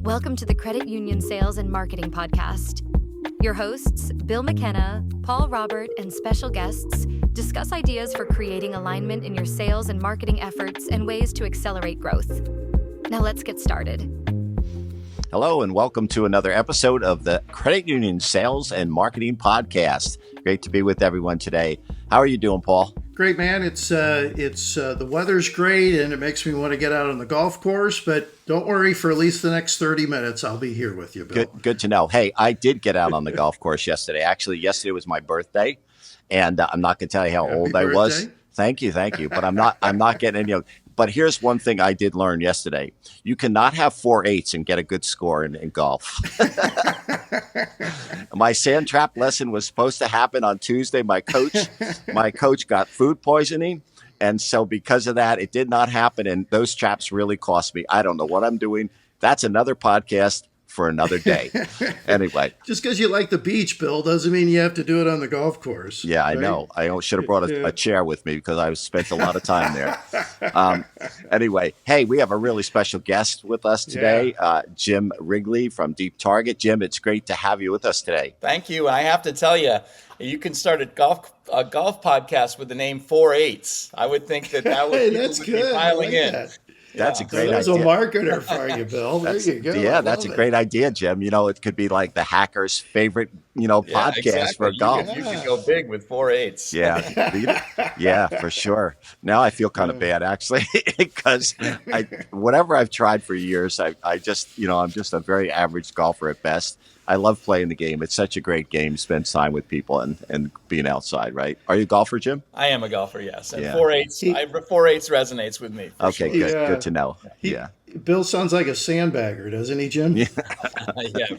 Welcome to the Credit Union Sales and Marketing Podcast. Your hosts, Bill McKenna, Paul Robert, and special guests discuss ideas for creating alignment in your sales and marketing efforts and ways to accelerate growth. Now let's get started. Hello, and welcome to another episode of the Credit Union Sales and Marketing Podcast. Great to be with everyone today. How are you doing, Paul? Great, man. It's the weather's great, and it makes me want to get out on the golf course. But don't worry, for at least the next 30 minutes, I'll be here with you, Bill. Good to know. Hey, I did get out on the golf course yesterday. Actually, yesterday was my birthday, and I'm not going to tell you how old I was. Thank you. But I'm not getting any. But here's one thing I did learn yesterday: you cannot have 4.8s and get a good score in golf. My sand trap lesson was supposed to happen on Tuesday. My coach got food poisoning, and so because of that, it did not happen. And those traps really cost me. I don't know what I'm doing. That's another podcast for another day. Anyway. Just because you like the beach, Bill, doesn't mean you have to do it on the golf course. Yeah, right? I know. I should have brought a chair with me because I spent a lot of time there. Anyway, hey, we have a really special guest with us today, Jim Wrigley from Deep Target. Jim, it's great to have you with us today. Thank you. I have to tell you, you can start a golf podcast with the name 4.8s. I would think that would, that's would be piling in. That. That's a great idea. There's a marketer for you, Bill. There you go. Yeah, that's a great idea, Jim. You know, it could be like the hacker's favorite, podcast for golf. You could go big with 4.8s. Yeah, for sure. Now I feel kind of bad, actually, because whatever I've tried for years, I just, I'm just a very average golfer at best. I love playing the game. It's such a great game. Spend time with people and being outside, right? Are you a golfer, Jim? I am a golfer, yes. And 4.8s resonates with me. Okay, sure. Good to know. Bill sounds like a sandbagger, doesn't he, Jim? Yeah,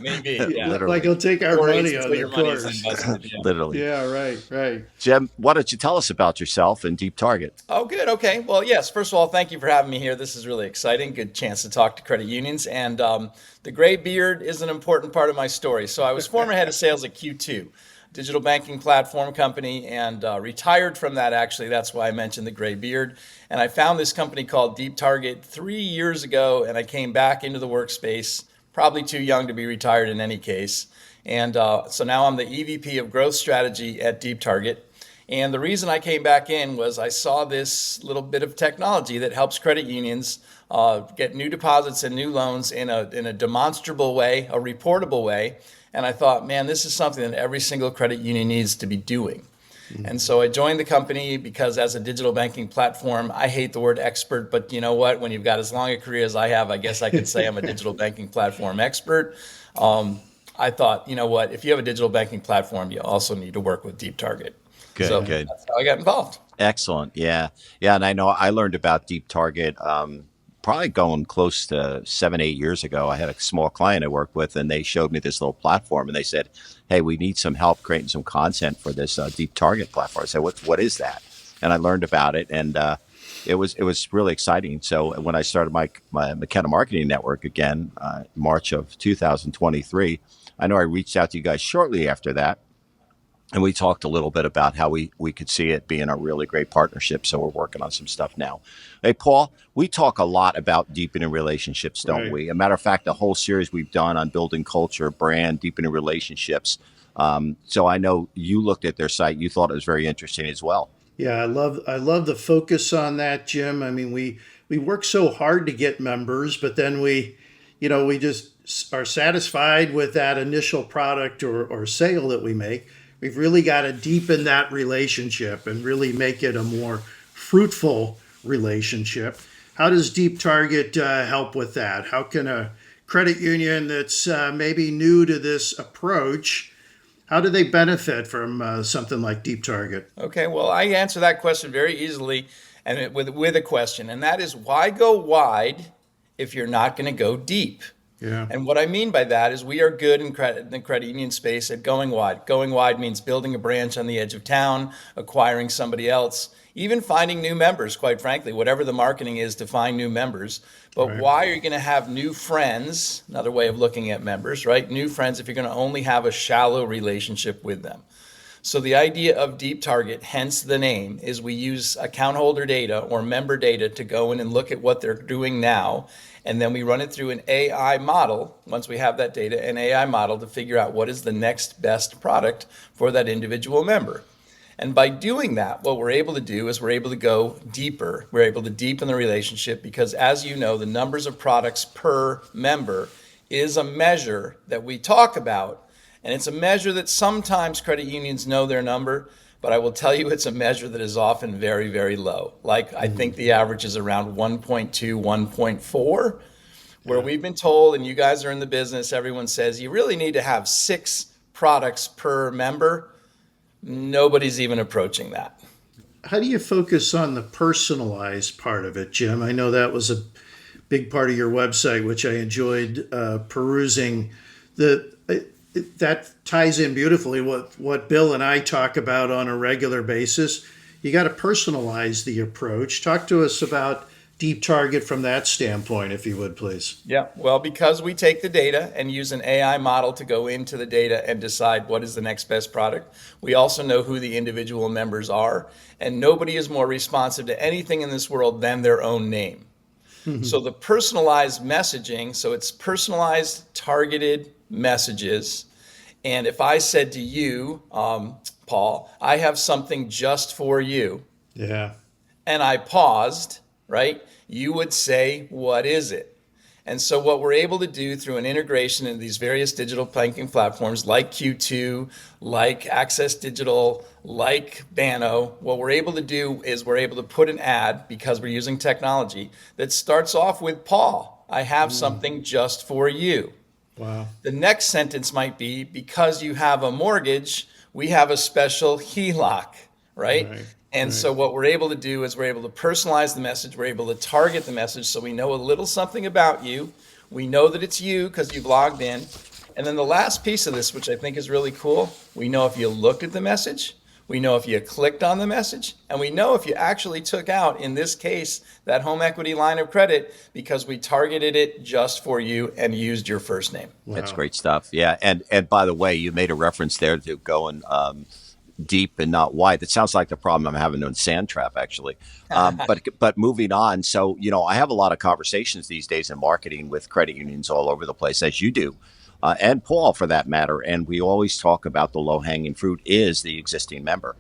maybe. Yeah. Like he'll take our money on the course. Literally. Yeah, right. Jim, why don't you tell us about yourself and Deep Target? Oh, good. Okay. Well, yes. First of all, thank you for having me here. This is really exciting. Good chance to talk to credit unions. And the gray beard is an important part of my story. So I was former head of sales at Q2, digital banking platform company, and retired from that, actually. That's why I mentioned the gray beard. And I found this company called Deep Target 3 years ago, and I came back into the workspace, probably too young to be retired in any case. And so now I'm the EVP of growth strategy at Deep Target. And the reason I came back in was I saw this little bit of technology that helps credit unions get new deposits and new loans in a demonstrable way, a reportable way. And I thought, man, this is something that every single credit union needs to be doing. Mm-hmm. And so I joined the company because as a digital banking platform, I hate the word expert, but you know what? When you've got as long a career as I have, I guess I could say I'm a digital banking platform expert. I thought, you know what? If you have a digital banking platform, you also need to work with Deep Target. Good. That's how I got involved. Excellent. Yeah. And I know I learned about Deep Target probably going close to 7-8 years ago. I had a small client I worked with, and they showed me this little platform, and they said, hey, we need some help creating some content for this Deep Target platform. I said, what is that? And I learned about it, and it was really exciting. So when I started my McKenna Marketing Network again, March of 2023, I know I reached out to you guys shortly after that. And we talked a little bit about how we could see it being a really great partnership. So we're working on some stuff now. Hey, Paul, we talk a lot about deepening relationships, don't we? As a matter of fact, the whole series we've done on building culture, brand, deepening relationships. So I know you looked at their site. You thought it was very interesting as well. Yeah, I love the focus on that, Jim. I mean, we work so hard to get members, but then we just are satisfied with that initial product or sale that we make. We've really got to deepen that relationship and really make it a more fruitful relationship. How does Deep Target help with that? How can a credit union that's maybe new to this approach, how do they benefit from something like Deep Target? Okay, well, I answer that question very easily and with a question, and that is, why go wide if you're not going to go deep? Yeah. And what I mean by that is we are good in the credit union space at going wide. Going wide means building a branch on the edge of town, acquiring somebody else, even finding new members, quite frankly, whatever the marketing is to find new members. But why are you going to have new friends? Another way of looking at members, right? New friends if you're going to only have a shallow relationship with them. So the idea of Deep Target, hence the name, is we use account holder data or member data to go in and look at what they're doing now. And then we run it through an AI model, once we have that data, an AI model to figure out what is the next best product for that individual member. And by doing that, what we're able to do is we're able to go deeper. We're able to deepen the relationship because, as you know, the numbers of products per member is a measure that we talk about. And it's a measure that sometimes credit unions know their number, but I will tell you it's a measure that is often very, very low. Like I think the average is around 1.2, 1.4, where we've been told, and you guys are in the business, everyone says you really need to have 6 products per member. Nobody's even approaching that. How do you focus on the personalized part of it, Jim? I know that was a big part of your website, which I enjoyed perusing. That ties in beautifully what Bill and I talk about on a regular basis. You got to personalize the approach. Talk to us about Deep Target from that standpoint, if you would, please. Yeah, well, because we take the data and use an AI model to go into the data and decide what is the next best product, we also know who the individual members are, and nobody is more responsive to anything in this world than their own name. So the personalized messaging, so it's personalized, targeted messages. And if I said to you, Paul, I have something just for you, Yeah. and I paused, right? You would say, what is it? And so what we're able to do through an integration in these various digital banking platforms like Q2, like Access Digital, like Banno, what we're able to do is we're able to put an ad, because we're using technology, that starts off with, Paul, I have something just for you. Wow. The next sentence might be, because you have a mortgage, we have a special HELOC, right? And so what we're able to do is we're able to personalize the message. We're able to target the message so we know a little something about you. We know that it's you because you've logged in. And then the last piece of this, which I think is really cool, we know if you looked at the message, we know if you clicked on the message, and we know if you actually took out, in this case, that home equity line of credit, because we targeted it just for you and used your first name. Wow. That's great stuff. Yeah, and by the way, you made a reference there to going deep and not wide. That sounds like the problem I'm having on Sand Trap, actually. But moving on. So, I have a lot of conversations these days in marketing with credit unions all over the place, as you do, and Paul, for that matter. And we always talk about the low hanging fruit is the existing member.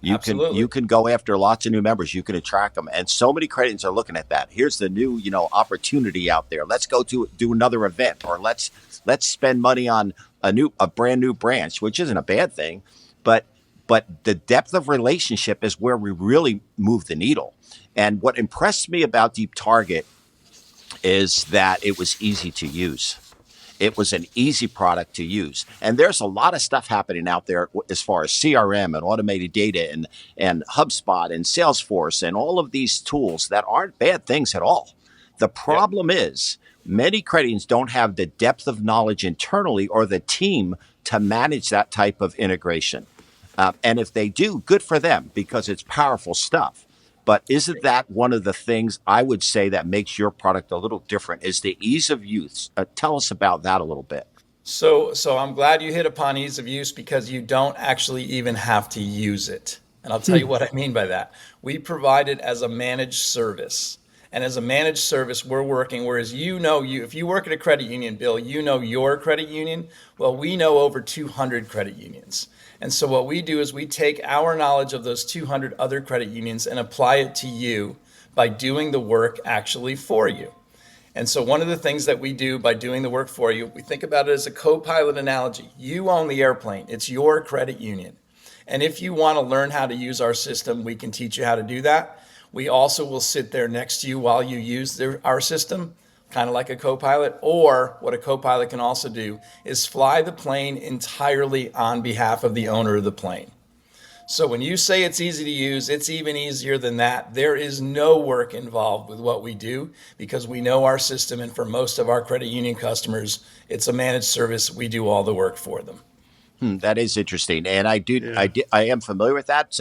You can go after lots of new members. You can attract them, and so many credit unions are looking at that. Here's the new, opportunity out there. Let's go do another event, or let's spend money on a brand new branch, which isn't a bad thing, but the depth of relationship is where we really move the needle. And what impressed me about Deep Target is that it was easy to use. It was an easy product to use. And there's a lot of stuff happening out there as far as CRM and automated data and HubSpot and Salesforce and all of these tools that aren't bad things at all. The problem is many credit unions don't have the depth of knowledge internally or the team to manage that type of integration. And if they do, good for them, because it's powerful stuff. But isn't that one of the things I would say that makes your product a little different is the ease of use? Tell us about that a little bit. So I'm glad you hit upon ease of use, because you don't actually even have to use it. And I'll tell you what I mean by that. We provide it as a managed service. And as a managed service, we're working, whereas if you work at a credit union, Bill, you know your credit union. Well, we know over 200 credit unions. And so what we do is we take our knowledge of those 200 other credit unions and apply it to you by doing the work actually for you. And so one of the things that we do by doing the work for you, we think about it as a co-pilot analogy. You own the airplane. It's your credit union. And if you want to learn how to use our system, we can teach you how to do that. We also will sit there next to you while you use our system, kind of like a co-pilot. Or what a co-pilot can also do is fly the plane entirely on behalf of the owner of the plane. So when you say it's easy to use, it's even easier than that. There is no work involved with what we do, because we know our system, and for most of our credit union customers, it's a managed service. We do all the work for them. That is interesting, and I am familiar with that.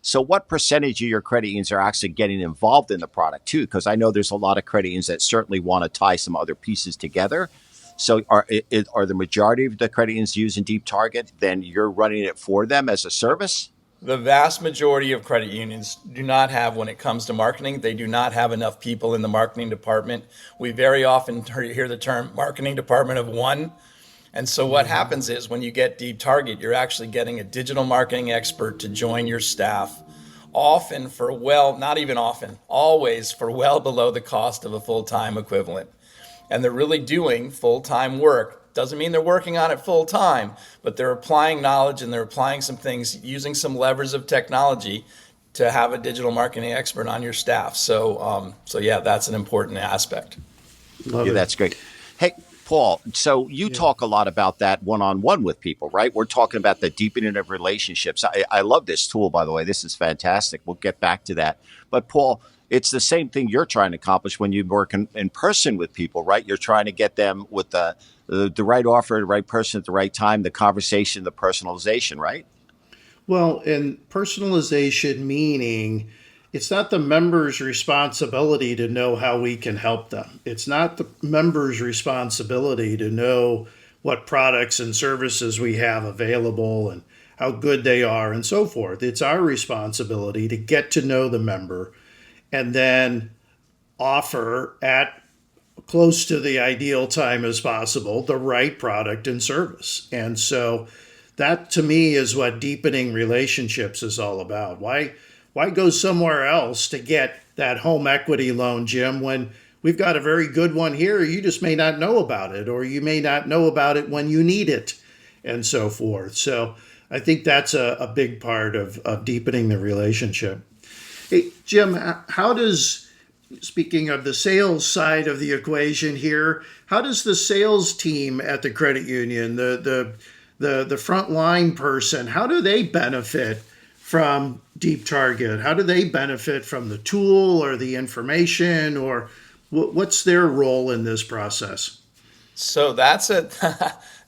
So what percentage of your credit unions are actually getting involved in the product too? Because I know there's a lot of credit unions that certainly want to tie some other pieces together. So are the majority of the credit unions using Deep Target? Then you're running it for them as a service? The vast majority of credit unions do not have, when it comes to marketing, they do not have enough people in the marketing department. We very often hear the term marketing department of one. And so what happens is when you get Deep Target, you're actually getting a digital marketing expert to join your staff, often for not even often, always for well below the cost of a full-time equivalent. And they're really doing full-time work. Doesn't mean they're working on it full time, but they're applying knowledge and they're applying some things, using some levers of technology to have a digital marketing expert on your staff. So yeah, that's an important aspect. Love Yeah, it. that's great. Hey, Paul, so you talk a lot about that one-on-one with people, right? We're talking about the deepening of relationships. I love this tool, by the way. This is fantastic. We'll get back to that. But Paul, it's the same thing you're trying to accomplish when you work in person with people, right? You're trying to get them with the right offer, the right person at the right time, the conversation, the personalization, right? Well, and personalization meaning it's not the member's responsibility to know how we can help them. It's not the member's responsibility to know what products and services we have available and how good they are and so forth. It's our responsibility to get to know the member and then offer at close to the ideal time as possible the right product and service. And so that to me is what deepening relationships is all about. Why go somewhere else to get that home equity loan, Jim, when we've got a very good one here? You just may not know about it, or you may not know about it when you need it, and so forth. So I think that's a big part of deepening the relationship. Hey, Jim, how does, speaking of the sales side of the equation here, how does the sales team at the credit union, the frontline person, how do they benefit from Deep Target? How do they benefit from the tool or the information, or what's their role in this process? So that's a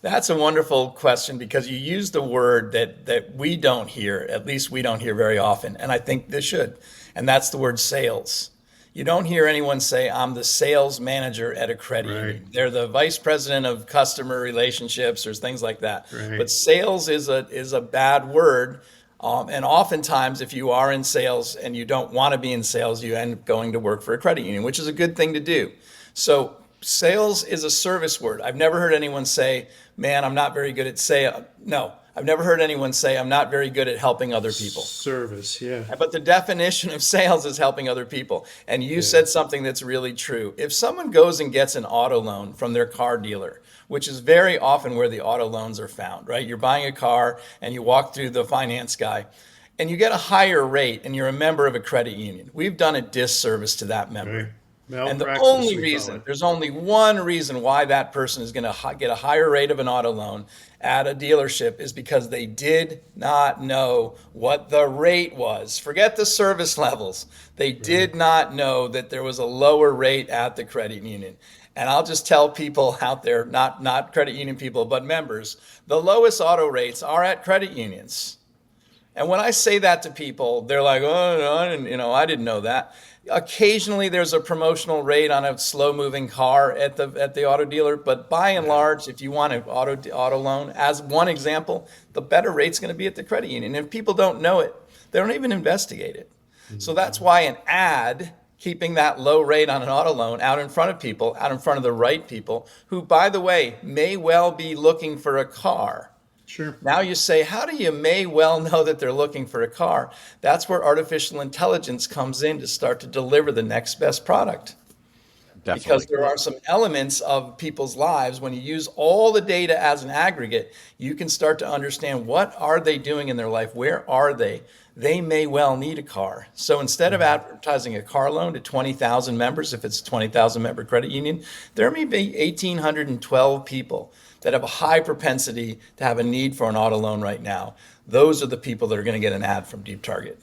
that's a wonderful question, because you use the word that we don't hear, at least we don't hear very often, and I think this should, and that's the word sales. You don't hear anyone say, I'm the sales manager at a credit union. They're the vice president of customer relationships or things like that. Right. But sales is a bad word. And oftentimes, if you are in sales and you don't want to be in sales, you end up going to work for a credit union, which is a good thing to do. So sales is a service word. I've never heard anyone say, man, I'm not very good at sales. No, I've never heard anyone say, I'm not very good at helping other people. Service, yeah. But the definition of sales is helping other people. And you said something that's really true. If someone goes and gets an auto loan from their car dealer, which is very often where the auto loans are found, right? You're buying a car and you walk through the finance guy and you get a higher rate and you're a member of a credit union. We've done a disservice to that member. Right. And the Malpractice, only we reason, call it. there's only one reason why that person is going to get a higher rate of an auto loan at a dealership is because they did not know what the rate was. Forget the service levels. They did not know that there was a lower rate at the credit union. And I'll just tell people out there, not credit union people, but members, the lowest auto rates are at credit unions. And when I say that to people, they're like, oh, no, I didn't know that. Occasionally there's a promotional rate on a slow-moving car at the auto dealer, but by and large, if you want an auto loan, as one example, the better rate's going to be at the credit union. And if people don't know it, they don't even investigate it. So that's why an ad keeping that low rate on an auto loan out in front of people, out in front of the right people, who, by the way, may well be looking for a car. Sure. Now you say, how do you may well know that they're looking for a car? That's where artificial intelligence comes in to start to deliver the next best product. Definitely. Because there are some elements of people's lives, when you use all the data as an aggregate, you can start to understand what are they doing in their life? Where are they? They may well need a car. So instead of advertising a car loan to 20,000 members, if it's a 20,000 member credit union, there may be 1,812 people that have a high propensity to have a need for an auto loan right now. Those are the people that are going to get an ad from Deep Target.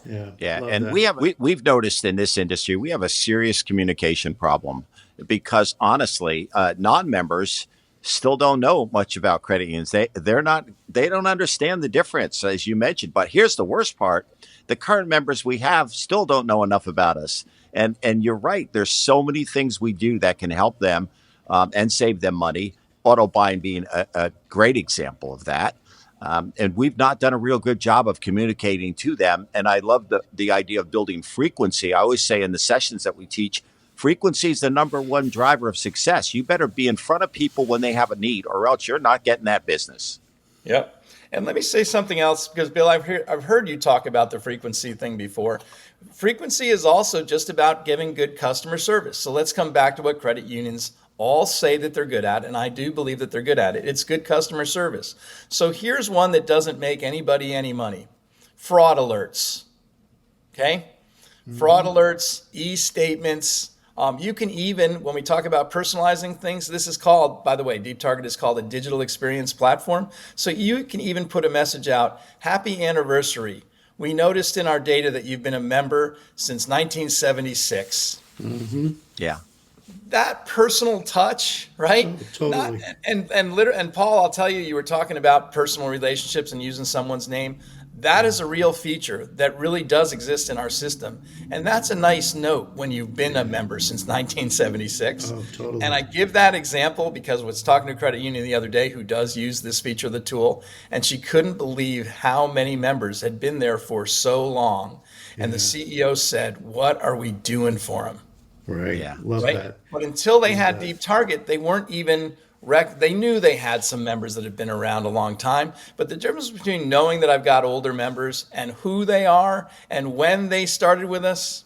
Yeah, love and that. we've noticed in this industry we have a serious communication problem because honestly, non-members still don't know much about credit unions. They don't understand the difference, as you mentioned. But here's the worst part: the current members we have still don't know enough about us. And you're right. There's so many things we do that can help them. and save them money. Auto buying being a great example of that. And we've not done a real good job of communicating to them. And I love the idea of building frequency. I always say in the sessions that we teach, frequency is the number one driver of success. You better be in front of people when they have a need, or else you're not getting that business. Yep. And let me say something else, because Bill, I've heard you talk about the frequency thing before. Frequency is also just about giving good customer service. So let's come back to what credit unions all say that they're good at, and I do believe that they're good at it. It's good customer service. So here's one that doesn't make anybody any money. Fraud alerts. Okay? Fraud alerts, e-statements. You can even, when we talk about personalizing things, this is called, by the way, Deep Target is called a digital experience platform. So you can even put a message out, happy anniversary. We noticed in our data that you've been a member since 1976. Yeah. That personal touch, right? Oh, totally. And Paul, I'll tell you, you were talking about personal relationships and using someone's name. That is a real feature that really does exist in our system. And that's a nice note when you've been a member since 1976. Oh, totally. And I give that example because I was talking to a credit union the other day who does use this feature of the tool, and she couldn't believe how many members had been there for so long. And the CEO said, what are we doing for them? Right. Yeah. Love Right? that. But until they had Deep Target, they weren't even they knew they had some members that had been around a long time. But the difference between knowing that I've got older members and who they are and when they started with us,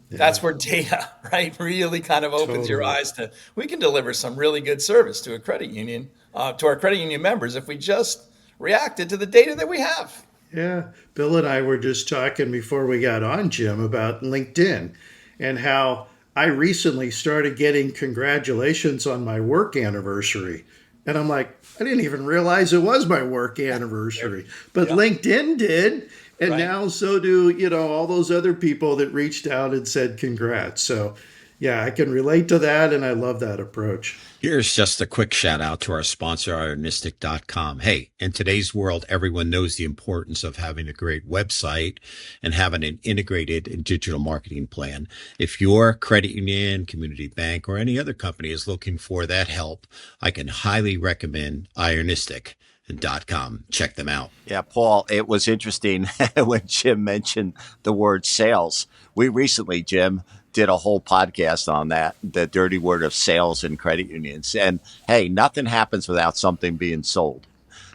that's where data, right, really kind of opens your eyes to, we can deliver some really good service to a credit union, to our credit union members if we just reacted to the data that we have. Yeah. Bill and I were just talking before we got on, Jim, about LinkedIn and how I recently started getting congratulations on my work anniversary. And I'm like, I didn't even realize it was my work anniversary. But LinkedIn did. And now so do, all those other people that reached out and said congrats. So yeah, I can relate to that. And I love that approach. Here's just a quick shout out to our sponsor, ironistic.com. Hey, in today's world, everyone knows the importance of having a great website and having an integrated digital marketing plan. If your credit union, community bank, or any other company is looking for that help, I can highly recommend ironistic.com. Check them out. Yeah, Paul, it was interesting when Jim mentioned the word sales. We recently, Jim, did a whole podcast on that, the dirty word of sales and credit unions. And hey, nothing happens without something being sold.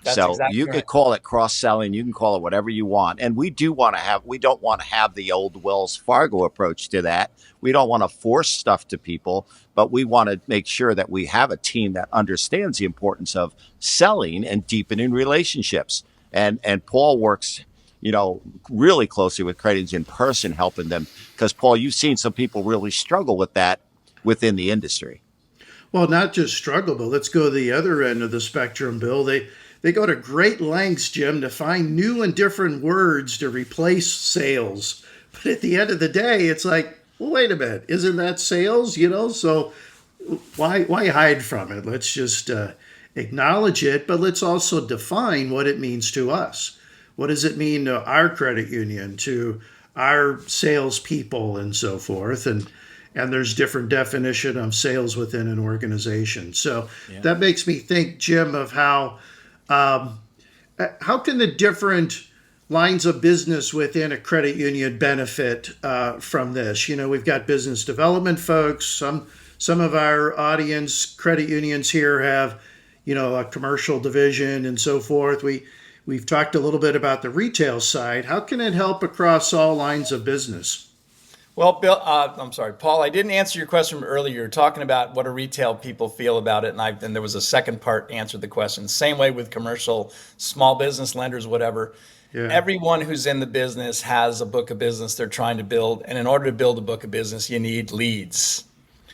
That's so exactly you right. could call it cross-selling, you can call it whatever you want. And we don't want to have the old Wells Fargo approach to that. We don't want to force stuff to people, but we want to make sure that we have a team that understands the importance of selling and deepening relationships. And Paul works really closely with credit unions in person, helping them. Because, Paul, you've seen some people really struggle with that within the industry. Well, not just struggle, but let's go to the other end of the spectrum, Bill. They go to great lengths, Jim, to find new and different words to replace sales. But at the end of the day, it's like, well, wait a minute, isn't that sales? So why hide from it? Let's just acknowledge it, but let's also define what it means to us. What does it mean to our credit union, to our salespeople, and so forth? And there's different definition of sales within an organization. So that makes me think, Jim, of how can the different lines of business within a credit union benefit from this? We've got business development folks. Some of our audience, credit unions here have, a commercial division and so forth. We've talked a little bit about the retail side. How can it help across all lines of business? Well, Bill, I'm sorry, Paul, I didn't answer your question from earlier. You were talking about what do retail people feel about it, and there was a second part answered the question. Same way with commercial, small business lenders, whatever. Yeah. Everyone who's in the business has a book of business they're trying to build, and in order to build a book of business, you need leads.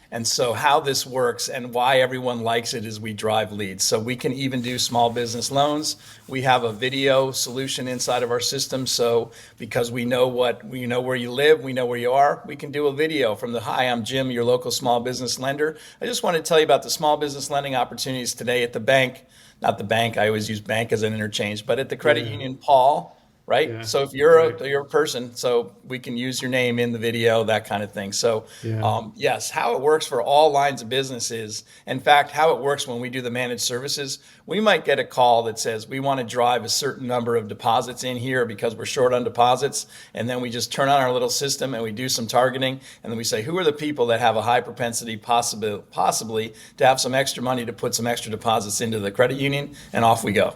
And so how this works and why everyone likes it is we drive leads. So we can even do small business loans. We have a video solution inside of our system. So because we know where you live, we know where you are, we can do a video from hi, I'm Jim, your local small business lender. I just want to tell you about the small business lending opportunities today at the bank. Not the bank, I always use bank as an interchange, but at the credit union, Paul, right? Yeah. So if you're Right. you're a person, so we can use your name in the video, that kind of thing. So Yeah. yes, how it works for all lines of business is, in fact, how it works when we do the managed services, we might get a call that says we want to drive a certain number of deposits in here because we're short on deposits. And then we just turn on our little system and we do some targeting. And then we say, who are the people that have a high propensity possibly to have some extra money to put some extra deposits into the credit union? And off we go.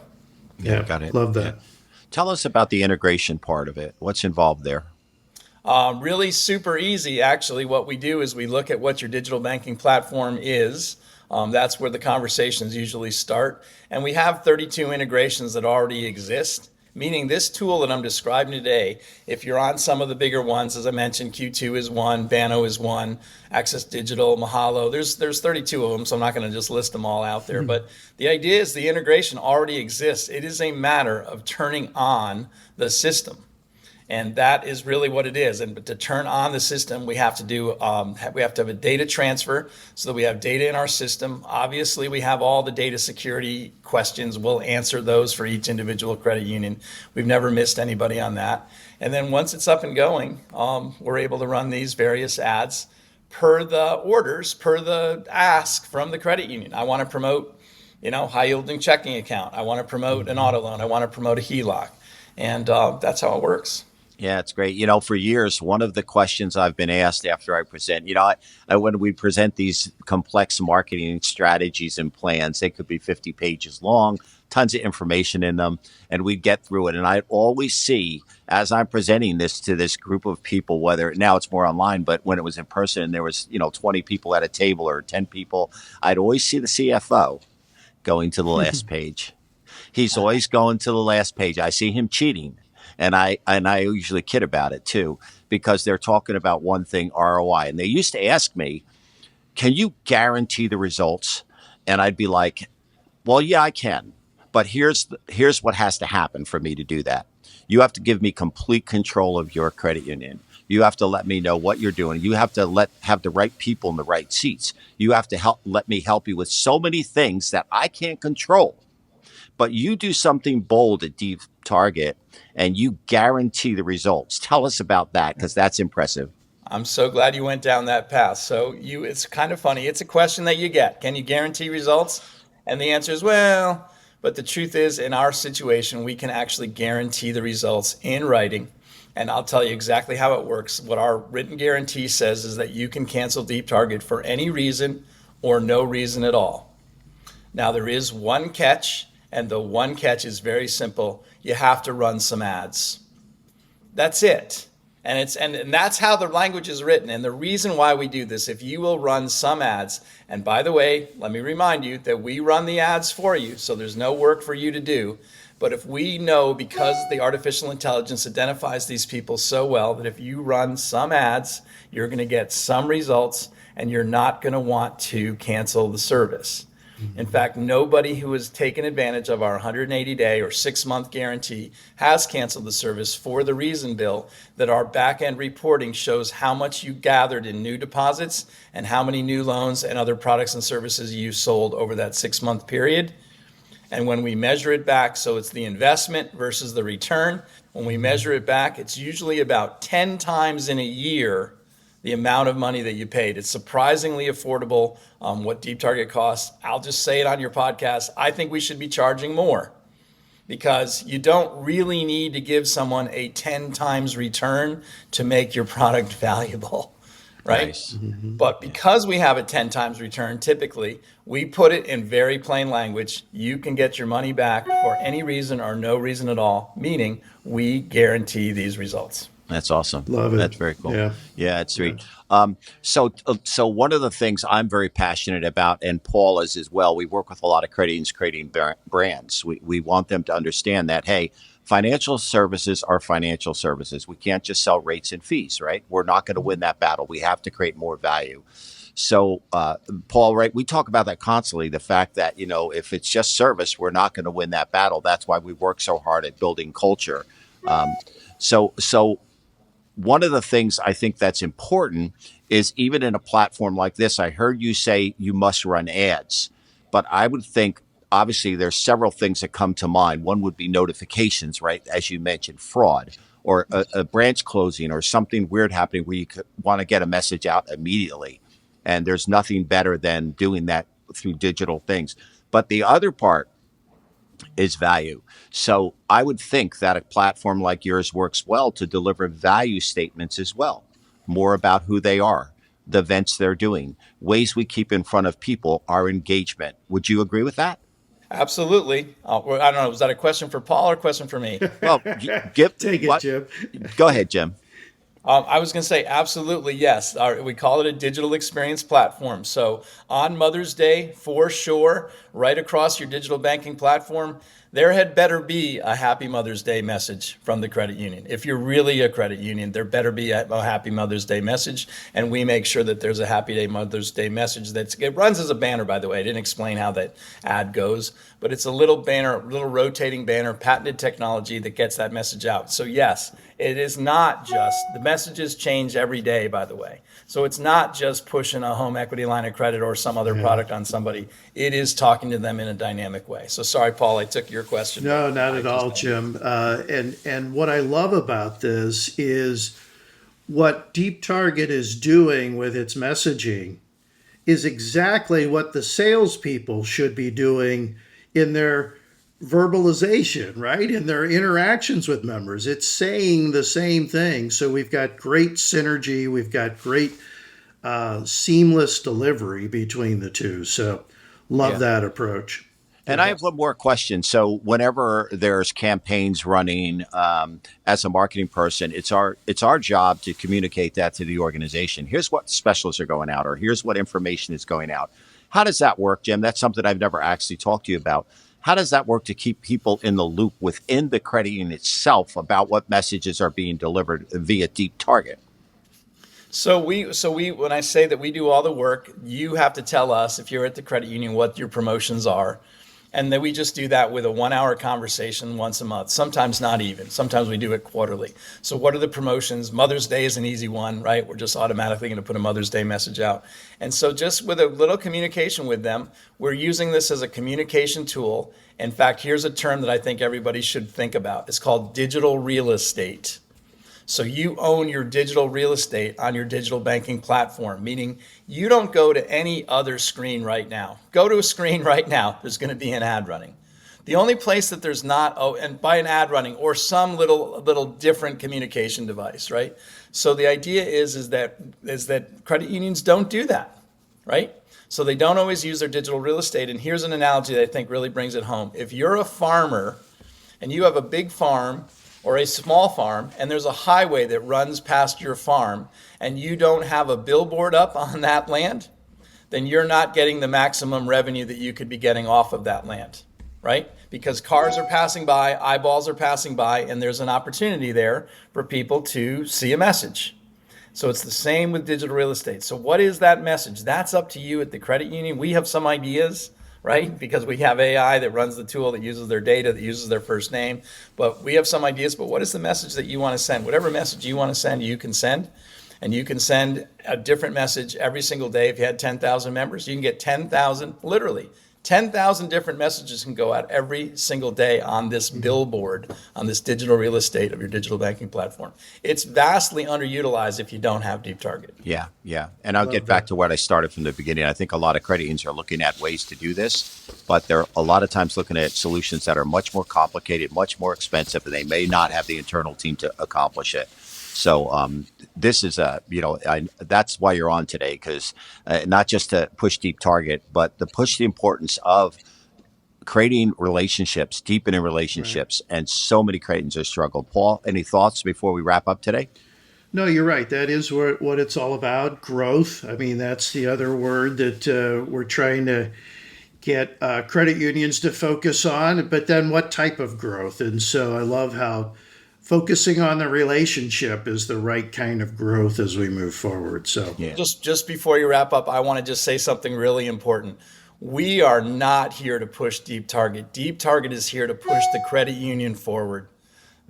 Yeah. Got it. Love Yeah. that. Tell us about the integration part of it. What's involved there? Really super easy. Actually, what we do is we look at what your digital banking platform is. That's where the conversations usually start. And we have 32 integrations that already exist, meaning this tool that I'm describing today, if you're on some of the bigger ones, as I mentioned, Q2 is one, Banno is one, Access Digital, Mahalo, there's 32 of them, so I'm not going to just list them all out there. But the idea is the integration already exists. It is a matter of turning on the system. And that is really what it is. And to turn on the system, we have to do we have to have a data transfer so that we have data in our system. Obviously, we have all the data security questions. We'll answer those for each individual credit union. We've never missed anybody on that. And then once it's up and going, we're able to run these various ads per the orders, per the ask from the credit union. I want to promote, high yielding checking account. I want to promote an auto loan. I want to promote a HELOC. And that's how it works. Yeah, it's great. For years, one of the questions I've been asked after I present, when we present these complex marketing strategies and plans, they could be 50 pages long, tons of information in them, and we'd get through it. And I'd always see, as I'm presenting this to this group of people, whether now it's more online, but when it was in person and there was, 20 people at a table or 10 people, I'd always see the CFO going to the last page. He's always going to the last page. I see him cheating. And I usually kid about it too, because they're talking about one thing, ROI. And they used to ask me, can you guarantee the results? And I'd be like, well, yeah, I can. But here's what has to happen for me to do that. You have to give me complete control of your credit union. You have to let me know what you're doing. You have to have the right people in the right seats. You have to let me help you with so many things that I can't control. But you do something bold at Deep Target and you guarantee the results. Tell us about that, because that's impressive. I'm so glad you went down that path. So it's kind of funny. It's a question that you get. Can you guarantee results? And the answer is, well, but the truth is, in our situation, we can actually guarantee the results in writing. And I'll tell you exactly how it works. What our written guarantee says is that you can cancel Deep Target for any reason or no reason at all. Now, there is one catch. And the one catch is very simple. You have to run some ads. That's it. And that's how the language is written. And the reason why we do this, if you will run some ads, and by the way, let me remind you that we run the ads for you, so there's no work for you to do. But if we know, because the artificial intelligence identifies these people so well, that if you run some ads, you're going to get some results and you're not going to want to cancel the service. In fact, nobody who has taken advantage of our 180-day or 6-month guarantee has canceled the service for the reason, Bill, that our back-end reporting shows how much you gathered in new deposits and how many new loans and other products and services you sold over that 6-month period. And when we measure it back, so it's the investment versus the return, when we measure it back, it's usually about 10 times in a year the amount of money that you paid. It's surprisingly affordable, what Deep Target costs. I'll just say it on your podcast. I think we should be charging more, because you don't really need to give someone a 10 times return to make your product valuable, right? Nice. But because we have a 10 times return, typically, we put it in very plain language. You can get your money back for any reason or no reason at all, meaning we guarantee these results. That's awesome. Love it. That's very cool. Yeah. It's sweet. So one of the things I'm very passionate about, and Paul is as well, we work with a lot of credit unions creating brands. We want them to understand that, hey, financial services are financial services. We can't just sell rates and fees, right? We're not going to win that battle. We have to create more value. So, Paul, right, we talk about that constantly, the fact that, if it's just service, we're not going to win that battle. That's why we work so hard at building culture. So one of the things I think that's important is, even in a platform like this, I heard you say you must run ads, but I would think obviously there's several things that come to mind. One would be notifications, right? As you mentioned, fraud or a branch closing or something weird happening where you want to get a message out immediately. And there's nothing better than doing that through digital things. But the other part is value. So I would think that a platform like yours works well to deliver value statements as well, more about who they are, the events they're doing, ways we keep in front of people, our engagement. Would you agree with that? Absolutely. Well, I don't know. Was that a question for Paul or a question for me? Well, give Take it, what? Jim. Go ahead, Jim. I was going to say absolutely yes. We call it a digital experience platform. So on Mother's Day, for sure, right across your digital banking platform, there had better be a Happy Mother's Day message from the credit union. If you're really a credit union, there better be a Happy Mother's Day message, and we make sure that there's a Mother's Day message. It runs as a banner, by the way. I didn't explain how that ad goes, but it's a little banner, little rotating banner, patented technology that gets that message out. So yes, it is not just, the messages change every day, by the way. So it's not just pushing a home equity line of credit or some other product on somebody. It is talking to them in a dynamic way. So sorry, Paul, I took your question. No, not at all, Jim. And what I love about this is what Deep Target is doing with its messaging is exactly what the salespeople should be doing in their verbalization, right? In their interactions with members. It's saying the same thing. So we've got great synergy. We've got great seamless delivery between the two. So love that approach. And I have one more question. So whenever there's campaigns running, as a marketing person, it's our job to communicate that to the organization. Here's what specials are going out, or here's what information is going out. How does that work, Jim? That's something I've never actually talked to you about. How does that work to keep people in the loop within the credit union itself about what messages are being delivered via Deep Target? So we, when I say that we do all the work, you have to tell us, if you're at the credit union, what your promotions are. And then we just do that with a 1-hour conversation once a month, sometimes not even. Sometimes we do it quarterly. So what are the promotions? Mother's Day is an easy one, right? We're just automatically going to put a Mother's Day message out. And so just with a little communication with them, we're using this as a communication tool. In fact, here's a term that I think everybody should think about. It's called digital real estate. So you own your digital real estate on your digital banking platform, meaning you don't go to any other screen right now. Go to a screen right now, there's going to be an ad running. The only place that there's not, and by an ad running or some little different communication device, right? So the idea is that credit unions don't do that, right? So they don't always use their digital real estate. And here's an analogy that I think really brings it home. If you're a farmer and you have a big farm or a small farm, and there's a highway that runs past your farm, and you don't have a billboard up on that land, then you're not getting the maximum revenue that you could be getting off of that land, right? Because cars are passing by, eyeballs are passing by, and there's an opportunity there for people to see a message. So it's the same with digital real estate. So what is that message? That's up to you at the credit union. We have some ideas, right? Because we have AI that runs the tool, that uses their data, that uses their first name. But we have some ideas, but what is the message that you want to send? Whatever message you want to send, you can send. And you can send a different message every single day. If you had 10,000 members, you can get 10,000, literally 10,000 different messages can go out every single day on this billboard, on this digital real estate of your digital banking platform. It's vastly underutilized if you don't have Deep Target. Yeah, yeah. And I'll get back to what I started from the beginning. I think a lot of credit unions are looking at ways to do this, but they're a lot of times looking at solutions that are much more complicated, much more expensive, and they may not have the internal team to accomplish it. So this is that's why you're on today, because not just to push Deep Target, but to push the importance of creating relationships, deepening relationships, right. And so many credit unions are struggling. Paul, any thoughts before we wrap up today? No, you're right. That is what it's all about, growth. I mean, that's the other word that we're trying to get credit unions to focus on. But then what type of growth? And so I love how focusing on the relationship is the right kind of growth as we move forward. So yeah. Just before you wrap up, I want to just say something really important. We are not here to push Deep Target. Deep Target is here to push the credit union forward.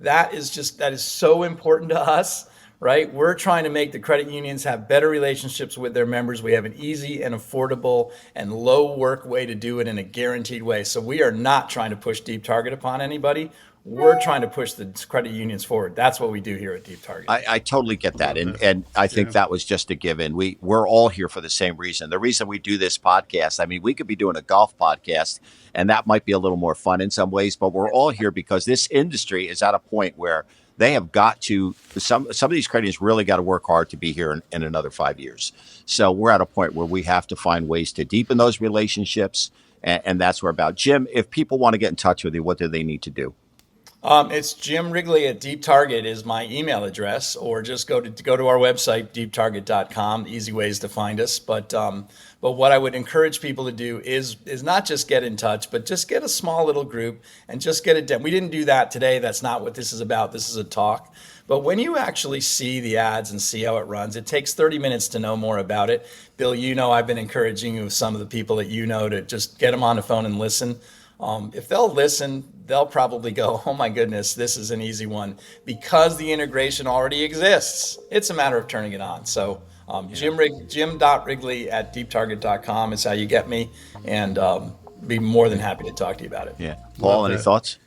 That is so important to us, right? We're trying to make the credit unions have better relationships with their members. We have an easy and affordable and low work way to do it in a guaranteed way. So we are not trying to push Deep Target upon anybody. We're trying to push the credit unions forward. That's what we do here at Deep Target. I totally get that. And I think that was just a given. We're all here for the same reason. The reason we do this podcast, I mean, we could be doing a golf podcast and that might be a little more fun in some ways, but we're all here because this industry is at a point where they have got to, some of these credit unions really got to work hard to be here in another 5 years. So we're at a point where we have to find ways to deepen those relationships. And that's what we're about. Jim, if people want to get in touch with you, what do they need to do? It's Jim Wrigley at Deep Target is my email address, or just go to our website, deeptarget.com. Easy ways to find us. But what I would encourage people to do is not just get in touch, but just get a small little group and just get it done. We didn't do that today. That's not what this is about. This is a talk. But when you actually see the ads and see how it runs, it takes 30 minutes to know more about it. Bill, I've been encouraging you with some of the people that to just get them on the phone and listen. If they'll listen, they'll probably go, oh my goodness, this is an easy one, because the integration already exists. It's a matter of turning it on. So Jim.Wrigley at deeptarget.com is how you get me, and be more than happy to talk to you about it. Yeah. Paul, any thoughts?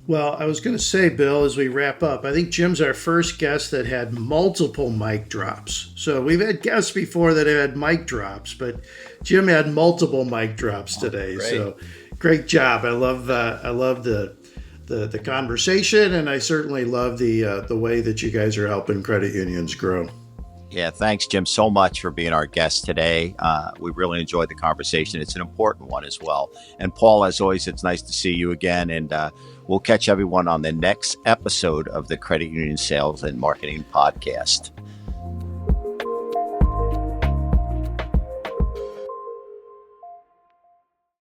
Well, I was going to say, Bill, as we wrap up, I think Jim's our first guest that had multiple mic drops. So we've had guests before that have had mic drops, but Jim had multiple mic drops today. Great. So great job. I love the conversation, and I certainly love the way that you guys are helping credit unions grow. Yeah, thanks, Jim, so much for being our guest today. We really enjoyed the conversation. It's an important one as well. And Paul, as always, it's nice to see you again. And we'll catch everyone on the next episode of the Credit Union Sales and Marketing Podcast.